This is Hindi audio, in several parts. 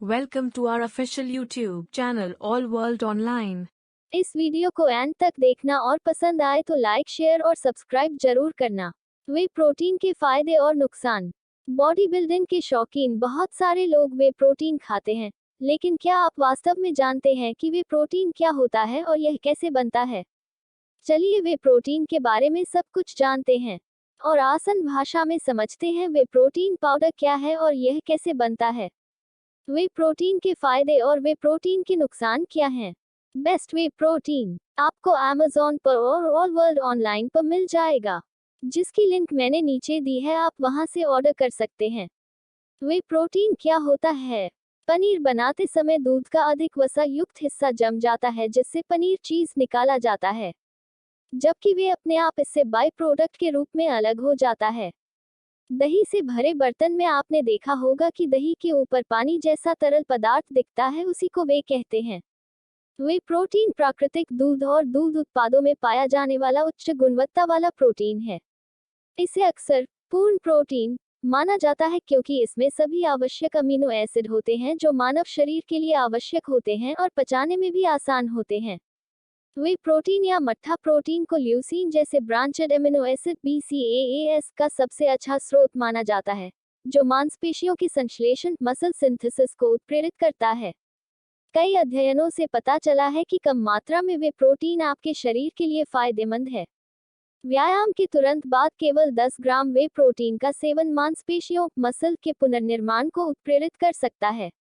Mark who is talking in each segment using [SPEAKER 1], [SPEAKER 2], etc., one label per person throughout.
[SPEAKER 1] Welcome to our official YouTube channel All World Online.
[SPEAKER 2] इस वीडियो को एंड तक देखना और पसंद आए तो लाइक शेयर और सब्सक्राइब जरूर करना। वे प्रोटीन के फायदे और नुकसान। बॉडी बिल्डिंग के शौकीन बहुत सारे लोग वे प्रोटीन खाते हैं, लेकिन क्या आप वास्तव में जानते हैं कि वे प्रोटीन क्या होता है और यह कैसे बनता है? चलिए वे प्रोटीन के बारे में सब कुछ जानते हैं और आसान भाषा में समझते हैं वे प्रोटीन पाउडर क्या है और यह कैसे बनता है। वे प्रोटीन के फायदे और वे प्रोटीन के नुकसान क्या हैं? बेस्ट वे प्रोटीन आपको Amazon पर और ऑल वर्ल्ड ऑनलाइन पर मिल जाएगा, जिसकी लिंक मैंने नीचे दी है, आप वहां से ऑर्डर कर सकते हैं। वे प्रोटीन क्या होता है? पनीर बनाते समय दूध का अधिक वसा युक्त हिस्सा जम जाता है, जिससे पनीर चीज निकाला जाता है, जबकि वे अपने आप इससे बाई प्रोडक्ट के रूप में अलग हो जाता है। दही से भरे बर्तन में आपने देखा होगा कि दही के ऊपर पानी जैसा तरल पदार्थ दिखता है, उसी को वे कहते हैं। वे प्रोटीन प्राकृतिक दूध और दूध उत्पादों में पाया जाने वाला उच्च गुणवत्ता वाला प्रोटीन है। इसे अक्सर पूर्ण प्रोटीन माना जाता है क्योंकि इसमें सभी आवश्यक अमीनो एसिड होते हैं जो मानव शरीर के लिए आवश्यक होते हैं और पचाने में भी आसान होते हैं। वे प्रोटीन या मट्ठा प्रोटीन को ल्यूसीन जैसे ब्रांचेड एमिनो एसिड BCAAs का सबसे अच्छा स्रोत माना जाता है, जो मांसपेशियों की संश्लेषण मसल सिंथेसिस को उत्प्रेरित करता है। कई अध्ययनों से पता चला है कि कम मात्रा में वे प्रोटीन आपके शरीर के लिए फायदेमंद है। व्यायाम के तुरंत बाद केवल 10 ग्राम वे प्रोटीन का सेवन मांसपेशियों मसल के पुनर्निर्माण को उत्प्रेरित कर सकता है।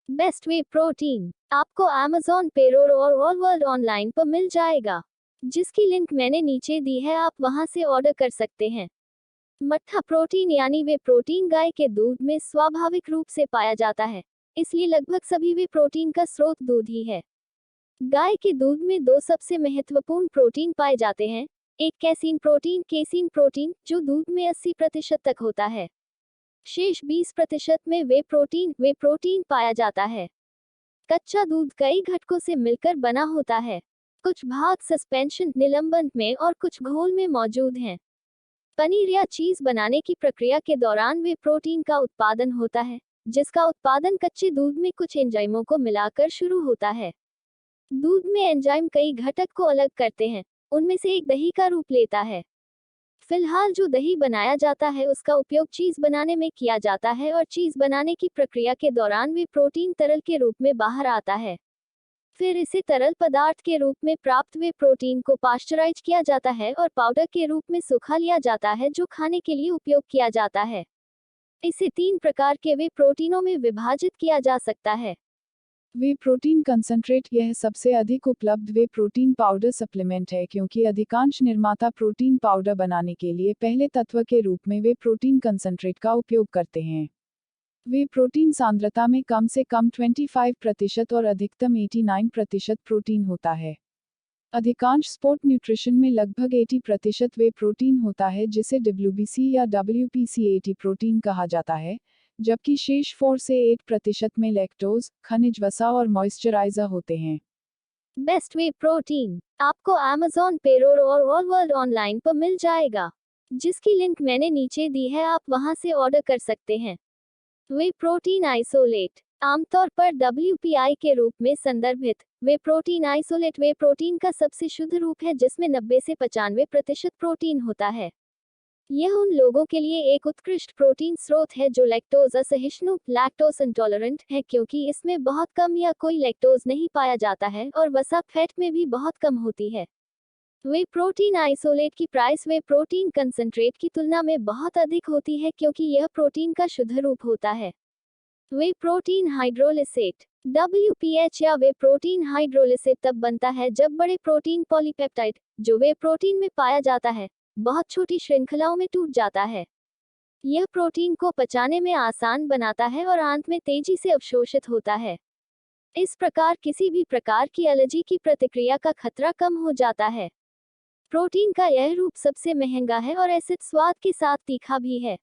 [SPEAKER 2] बेस्ट वे प्रोटीन आपको Amazon पे और ऑल वर्ल्ड ऑनलाइन पर मिल जाएगा, जिसकी लिंक मैंने नीचे दी है, आप वहां से ऑर्डर कर सकते हैं। मट्ठा प्रोटीन यानी वे प्रोटीन गाय के दूध में स्वाभाविक रूप से पाया जाता है, इसलिए लगभग सभी वे प्रोटीन का स्रोत दूध ही है। गाय के दूध में दो सबसे महत्वपूर्ण प्रोटीन पाए जाते हैं, एक कैसीन प्रोटीन जो दूध में 80% तक होता है। शेष 20% में वे प्रोटीन पाया जाता है। कच्चा दूध कई घटकों से मिलकर बना होता है। कुछ भाग सस्पेंशन निलंबन में और कुछ घोल में मौजूद हैं। पनीर या चीज बनाने की प्रक्रिया के दौरान वे प्रोटीन का उत्पादन होता है, जिसका उत्पादन कच्चे दूध में कुछ एंजाइमों को मिलाकर शुरू होता है। दूध में एंजाइम कई घटक को अलग करते हैं, उनमें से एक दही का रूप लेता है। फिलहाल जो दही बनाया जाता है उसका उपयोग चीज बनाने में किया जाता है और चीज बनाने की प्रक्रिया के दौरान वे प्रोटीन तरल के रूप में बाहर आता है। फिर इसे तरल पदार्थ के रूप में प्राप्त वे प्रोटीन को पाश्चराइज किया जाता है और पाउडर के रूप में सुखा लिया जाता है, जो खाने के लिए उपयोग किया जाता है। इसे 3 प्रकार के वे प्रोटीनों में विभाजित किया जा सकता है।
[SPEAKER 3] वे प्रोटीन कंसंट्रेट यह सबसे अधिक उपलब्ध वे प्रोटीन पाउडर सप्लीमेंट है, क्योंकि अधिकांश निर्माता प्रोटीन पाउडर बनाने के लिए पहले तत्व के रूप में वे प्रोटीन कंसंट्रेट का उपयोग करते हैं। वे प्रोटीन सांद्रता में कम से कम 25% और अधिकतम 89% प्रोटीन होता है। अधिकांश स्पोर्ट न्यूट्रिशन में लगभग 80% वे प्रोटीन होता है, जिसे WBC या WPC80 प्रोटीन कहा जाता है, जबकि शेष 4 से 8% में लैक्टोज, खनिज वसा और मॉइस्चराइजर होते हैं।
[SPEAKER 2] बेस्ट वे प्रोटीन आपको Amazon पे और ऑल वर्ल्ड ऑनलाइन पर मिल जाएगा, जिसकी लिंक मैंने नीचे दी है, आप वहां से ऑर्डर कर सकते हैं। वे प्रोटीन आइसोलेट आमतौर पर WPI के रूप में संदर्भित वे प्रोटीन आइसोलेट वे प्रोटीन का सबसे शुद्ध रूप है, जिसमें 90 से 95% प्रोटीन होता है। यह उन लोगों के लिए एक उत्कृष्ट प्रोटीन स्रोत है जो लैक्टोज असहिष्णु लैक्टोज इंटॉलरेंट है, क्योंकि इसमें बहुत कम या कोई लैक्टोज नहीं पाया जाता है और वसा फैट में भी बहुत कम होती है। वे प्रोटीन आइसोलेट की प्राइस वे प्रोटीन कंसंट्रेट की तुलना में बहुत अधिक होती है, क्योंकि यह प्रोटीन का शुद्ध रूप होता है। वे प्रोटीन हाइड्रोलिसेट WPH या वे प्रोटीन हाइड्रोलिसेट तब बनता है जब बड़े प्रोटीन पॉलीपेप्टाइड, जो वे प्रोटीन में पाया जाता है, बहुत छोटी श्रृंखलाओं में टूट जाता है। यह प्रोटीन को पचाने में आसान बनाता है और आंत में तेजी से अवशोषित होता है। इस प्रकार किसी भी प्रकार की एलर्जी की प्रतिक्रिया का खतरा कम हो जाता है। प्रोटीन का यह रूप सबसे महंगा है और एसिड स्वाद के साथ तीखा भी है।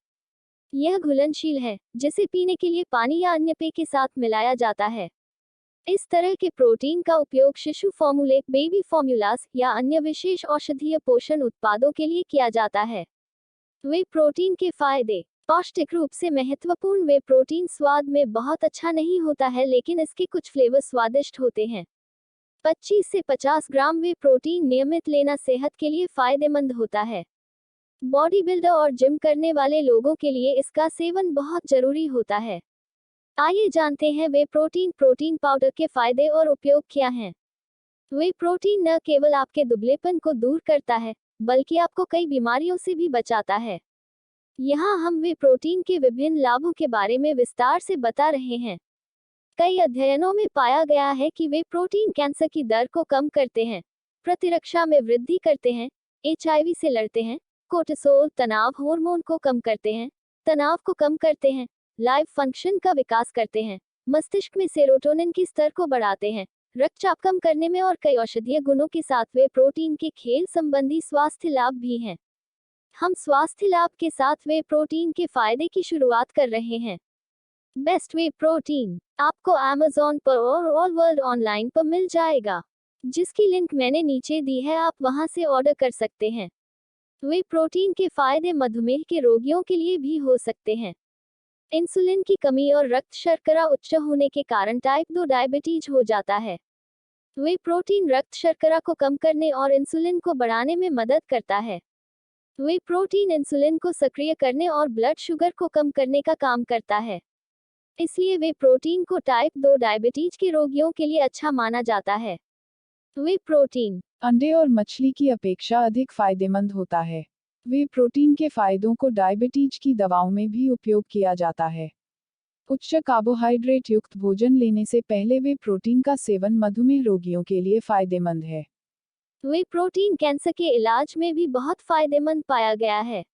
[SPEAKER 2] यह घुलनशील है, जिसे पीने के लिए पानी या अन्य पेय के साथ मिलाया जाता है। इस तरह के प्रोटीन का उपयोग शिशु फॉर्मूले बेबी फॉर्मूलास या अन्य विशेष औषधीय पोषण उत्पादों के लिए किया जाता है। वे प्रोटीन के फायदे पौष्टिक रूप से महत्वपूर्ण वे प्रोटीन स्वाद में बहुत अच्छा नहीं होता है, लेकिन इसके कुछ फ्लेवर स्वादिष्ट होते हैं। 25 से 50 ग्राम वे प्रोटीन नियमित लेना सेहत के लिए फायदेमंद होता है। बॉडी बिल्डर और जिम करने वाले लोगों के लिए इसका सेवन बहुत जरूरी होता है। आइए जानते हैं वे प्रोटीन पाउडर के फायदे और उपयोग क्या हैं। वे प्रोटीन न केवल आपके दुबलेपन को दूर करता है, बल्कि आपको कई बीमारियों से भी बचाता है। यहाँ हम वे प्रोटीन के विभिन्न लाभों के बारे में विस्तार से बता रहे हैं। कई अध्ययनों में पाया गया है कि वे प्रोटीन कैंसर की दर को कम करते हैं, प्रतिरक्षा में वृद्धि करते हैं, HIV से लड़ते हैं, कोर्टिसोल तनाव हार्मोन को कम करते हैं, तनाव को कम करते हैं, लाइव फंक्शन का विकास करते हैं, मस्तिष्क में सेरोटोनिन की स्तर को बढ़ाते हैं, रक्तचाप कम करने में और कई औषधीय गुणों के साथ वे प्रोटीन के खेल संबंधी स्वास्थ्य लाभ भी हैं। हम स्वास्थ्य लाभ के साथ वे प्रोटीन के फायदे की शुरुआत कर रहे हैं। बेस्ट वे प्रोटीन आपको Amazon पर और ऑल वर्ल्ड ऑनलाइन पर मिल जाएगा, जिसकी लिंक मैंने नीचे दी है, आप वहां से ऑर्डर कर सकते हैं। वे प्रोटीन के फायदे मधुमेह के रोगियों के लिए भी हो सकते हैं। इंसुलिन की कमी और रक्त शर्करा उच्च होने के कारण टाइप 2 डायबिटीज हो जाता है। वे प्रोटीन रक्त शर्करा को कम करने और इंसुलिन को बढ़ाने में मदद करता है। वे प्रोटीन इंसुलिन को सक्रिय करने और ब्लड शुगर को कम करने का काम करता है। इसलिए वे प्रोटीन को टाइप 2 डायबिटीज के रोगियों के लिए अच्छा माना जाता है। वे प्रोटीन
[SPEAKER 3] अंडे और मछली की अपेक्षा अधिक फायदेमंद होता है। वे प्रोटीन के फायदों को डायबिटीज की दवाओं में भी उपयोग किया जाता है। उच्च कार्बोहाइड्रेट युक्त भोजन लेने से पहले वे प्रोटीन का सेवन मधुमेह रोगियों के लिए फायदेमंद है।
[SPEAKER 2] वे प्रोटीन कैंसर के इलाज में भी बहुत फायदेमंद पाया गया है।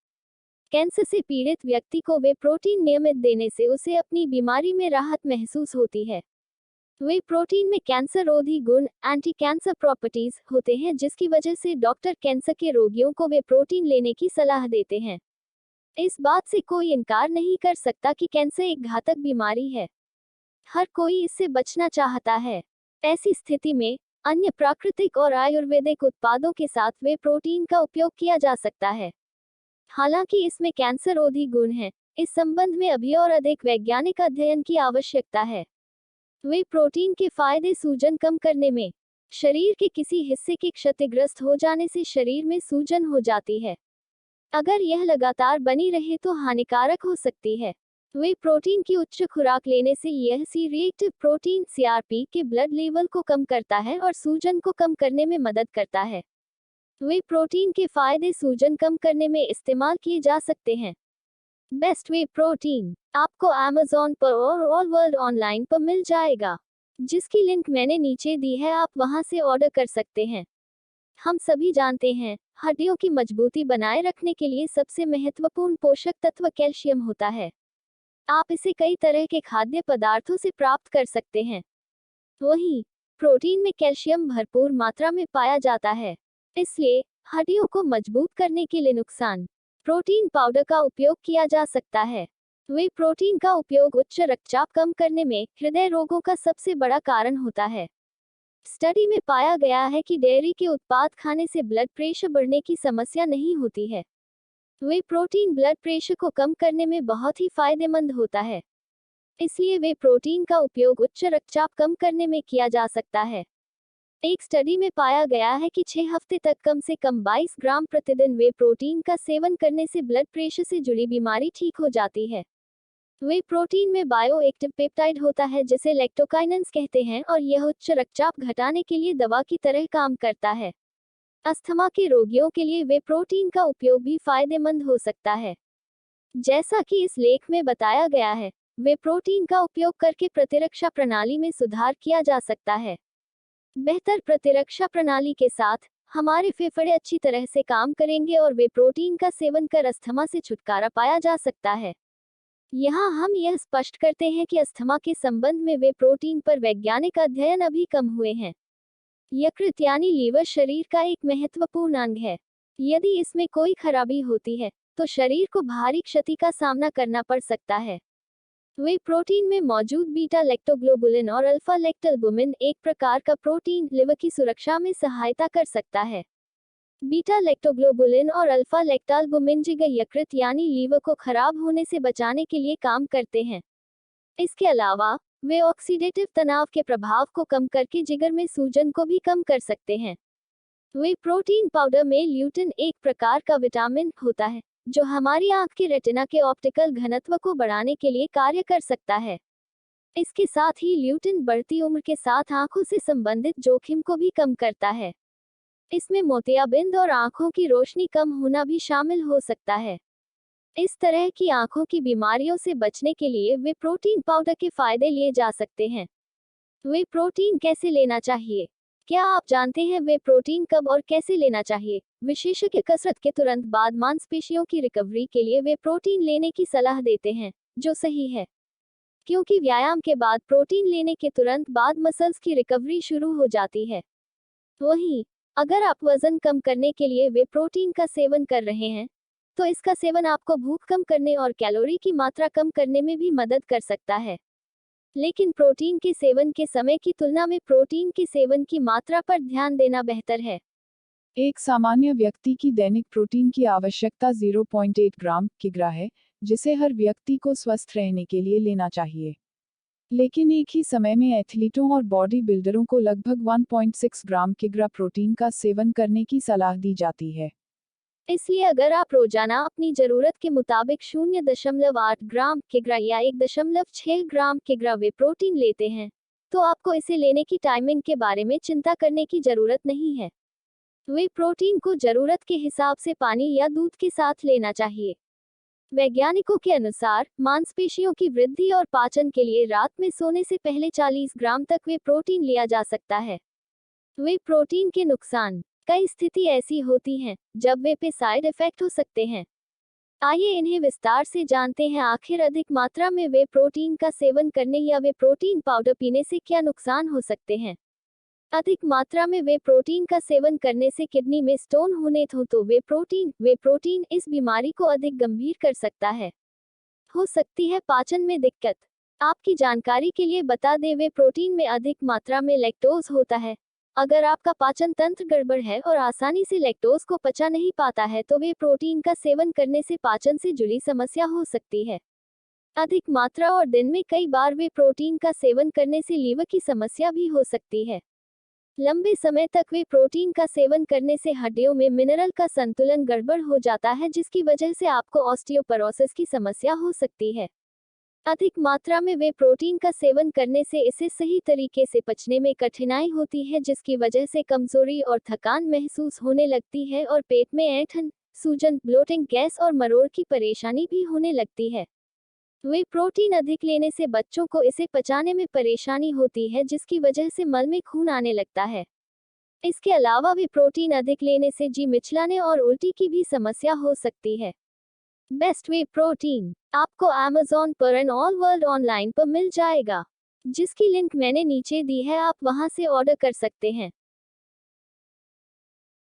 [SPEAKER 2] कैंसर से पीड़ित व्यक्ति को वे प्रोटीन नियमित देने से उसे अपनी बीमारी में राहत महसूस होती है। वे प्रोटीन में कैंसर रोधी गुण, एंटी कैंसर प्रॉपर्टीज होते हैं, जिसकी वजह से डॉक्टर कैंसर के रोगियों को वे प्रोटीन लेने की सलाह देते हैं। इस बात से कोई इनकार नहीं कर सकता कि कैंसर एक घातक बीमारी है। हर कोई इससे बचना चाहता है। ऐसी स्थिति में अन्य प्राकृतिक और आयुर्वेदिक उत्पादों के साथ वे प्रोटीन का उपयोग किया जा सकता है। हालांकि इसमें कैंसर रोधी गुण हैं, इस संबंध में अभी और अधिक वैज्ञानिक अध्ययन की आवश्यकता है। वे प्रोटीन के फायदे सूजन कम करने में। शरीर के किसी हिस्से के क्षतिग्रस्त हो जाने से शरीर में सूजन हो जाती है। अगर यह लगातार बनी रहे तो हानिकारक हो सकती है। वे प्रोटीन की उच्च खुराक लेने से यह सी-रिएक्टिव प्रोटीन CRP के ब्लड लेवल को कम करता है और सूजन को कम करने में मदद करता है। वे प्रोटीन के फायदे सूजन कम करने में इस्तेमाल किए जा सकते हैं। बेस्ट वे प्रोटीन आपको Amazon पर और ऑल वर्ल्ड ऑनलाइन पर मिल जाएगा, जिसकी लिंक मैंने नीचे दी है, आप वहां से ऑर्डर कर सकते हैं। हम सभी जानते हैं, हड्डियों की मजबूती बनाए रखने के लिए सबसे महत्वपूर्ण पोषक तत्व कैल्शियम होता है। आप इसे कई तरह के खाद्य पदार्थों से प्राप्त कर सकते हैं। वहीं प्रोटीन में कैल्शियम भरपूर मात्रा में पाया जाता है, इसलिए हड्डियों को मजबूत करने के लिए नुकसान प्रोटीन पाउडर का उपयोग किया जा सकता है। वे प्रोटीन का उपयोग उच्च रक्तचाप कम करने में हृदय रोगों का सबसे बड़ा कारण होता है। स्टडी में पाया गया है कि डेयरी के उत्पाद खाने से ब्लड प्रेशर बढ़ने की समस्या नहीं होती है। वे प्रोटीन ब्लड प्रेशर को कम करने में बहुत ही फायदेमंद होता है, इसलिए वे प्रोटीन का उपयोग उच्च रक्तचाप कम करने में किया जा सकता है। एक स्टडी में पाया गया है कि 6 हफ्ते तक कम से कम 22 ग्राम प्रतिदिन वे प्रोटीन का सेवन करने से ब्लड प्रेशर से जुड़ी बीमारी ठीक हो जाती है। वे प्रोटीन में बायोएक्टिव पेप्टाइड होता है, जिसे लैक्टोकाइनेंस कहते हैं, और यह उच्च रक्तचाप घटाने के लिए दवा की तरह काम करता है। अस्थमा के रोगियों के लिए वे प्रोटीन का उपयोग भी फायदेमंद हो सकता है। जैसा कि इस लेख में बताया गया है, वे प्रोटीन का उपयोग करके प्रतिरक्षा प्रणाली में सुधार किया जा सकता है। बेहतर प्रतिरक्षा प्रणाली के साथ हमारे फेफड़े अच्छी तरह से काम करेंगे और वे प्रोटीन का सेवन कर अस्थमा से छुटकारा पाया जा सकता है। यहाँ हम यह स्पष्ट करते हैं कि अस्थमा के संबंध में वे प्रोटीन पर वैज्ञानिक अध्ययन अभी कम हुए हैं। यकृत यानी लीवर शरीर का एक महत्वपूर्ण अंग है। यदि इसमें कोई खराबी होती है तो शरीर को भारी क्षति का सामना करना पड़ सकता है। वे प्रोटीन में मौजूद बीटा लैक्टोग्लोबुलिन और अल्फा लैक्टल्बुमिन, एक प्रकार का प्रोटीन, लिवर की सुरक्षा में सहायता कर सकता है। बीटा लैक्टोग्लोबुलिन और अल्फा लैक्टालबुमिन जिगर यकृत यानी लीवर को खराब होने से बचाने के लिए काम करते हैं। इसके अलावा वे ऑक्सीडेटिव तनाव के प्रभाव को कम करके जिगर में सूजन को भी कम कर सकते हैं। वे प्रोटीन पाउडर में ल्यूटिन एक प्रकार का विटामिन होता है जो हमारी आंख के रेटिना के ऑप्टिकल घनत्व को बढ़ाने के लिए कार्य कर सकता है। इसके साथ ही ल्यूटिन बढ़ती उम्र के साथ आंखों से संबंधित जोखिम को भी कम करता है। इसमें मोतियाबिंद और आंखों की रोशनी कम होना भी शामिल हो सकता है। इस तरह की आंखों की बीमारियों से बचने के लिए वे प्रोटीन पाउडर के फायदे लिए जा सकते हैं। वे प्रोटीन कैसे लेना चाहिए? क्या आप जानते हैं वे प्रोटीन कब और कैसे लेना चाहिए? विशेषज्ञ कसरत के तुरंत बाद मांसपेशियों की रिकवरी के लिए वे प्रोटीन लेने की सलाह देते हैं, जो सही है, क्योंकि व्यायाम के बाद प्रोटीन लेने के तुरंत बाद मसल्स की रिकवरी शुरू हो जाती है। वहीं अगर आप वजन कम करने के लिए वे प्रोटीन का सेवन कर रहे हैं, तो इसका सेवन आपको भूख कम करने और कैलोरी की मात्रा कम करने में भी मदद कर सकता है। लेकिन प्रोटीन के सेवन के समय की तुलना में प्रोटीन के सेवन की मात्रा पर ध्यान देना बेहतर है।
[SPEAKER 3] एक सामान्य व्यक्ति की दैनिक प्रोटीन की आवश्यकता 0.8 ग्राम किग्रा है, जिसे हर व्यक्ति को स्वस्थ रहने के लिए लेना चाहिए। लेकिन एक ही समय में एथलीटों और बॉडी बिल्डरों को लगभग 1.6 ग्राम किग्रा प्रोटीन का सेवन करने की सलाह दी जाती है।
[SPEAKER 2] इसलिए अगर आप रोजाना अपनी जरूरत के मुताबिक 0.8 ग्राम किग्रा या 1.6 ग्राम किग्रा वे प्रोटीन लेते हैं, तो आपको इसे लेने की टाइमिंग के बारे में चिंता करने की जरूरत नहीं है। वे प्रोटीन को जरूरत के हिसाब से पानी या दूध के साथ लेना चाहिए। वैज्ञानिकों के अनुसार मांसपेशियों की वृद्धि और पाचन के लिए रात में सोने से पहले 40 ग्राम तक वे प्रोटीन लिया जा सकता है। वे प्रोटीन के नुकसान। कई स्थिति ऐसी होती हैं जब वे पे साइड इफेक्ट हो सकते हैं। आइए इन्हें विस्तार से जानते हैं। आखिर अधिक मात्रा में वे प्रोटीन का सेवन करने या वे प्रोटीन पाउडर पीने से क्या नुकसान हो सकते हैं? अधिक मात्रा में वे प्रोटीन का सेवन करने से किडनी में स्टोन होने तो वे प्रोटीन इस बीमारी को अधिक गंभीर कर सकता है। हो सकती है पाचन में दिक्कत। आपकी जानकारी के लिए बता दें, वे प्रोटीन में अधिक मात्रा में लैक्टोज होता है। अगर आपका पाचन तंत्र गड़बड़ है और आसानी से लैक्टोज को पचा नहीं पाता है, तो वे प्रोटीन का सेवन करने से पाचन से जुड़ी समस्या हो सकती है। अधिक मात्रा और दिन में कई बार वे प्रोटीन का सेवन करने से लीवर की समस्या भी हो सकती है। लंबे समय तक वे प्रोटीन का सेवन करने से हड्डियों में मिनरल का संतुलन गड़बड़ हो जाता है, जिसकी वजह से आपको ऑस्टियोपोरोसिस की समस्या हो सकती है। अधिक मात्रा में वे प्रोटीन का सेवन करने से इसे सही तरीके से पचने में कठिनाई होती है, जिसकी वजह से कमजोरी और थकान महसूस होने लगती है और पेट में ऐंठन, सूजन, ब्लोटिंग, गैस और मरोड़ की परेशानी भी होने लगती है। वे प्रोटीन अधिक लेने से बच्चों को इसे पचाने में परेशानी होती है, जिसकी वजह से मल में खून आने लगता है। इसके अलावा वे प्रोटीन अधिक लेने से जी मिचलाने और उल्टी की भी समस्या हो सकती है। बेस्ट वे प्रोटीन आपको Amazon पर एंड ऑल वर्ल्ड ऑनलाइन पर मिल जाएगा, जिसकी लिंक मैंने नीचे दी है। आप वहां से ऑर्डर कर सकते हैं।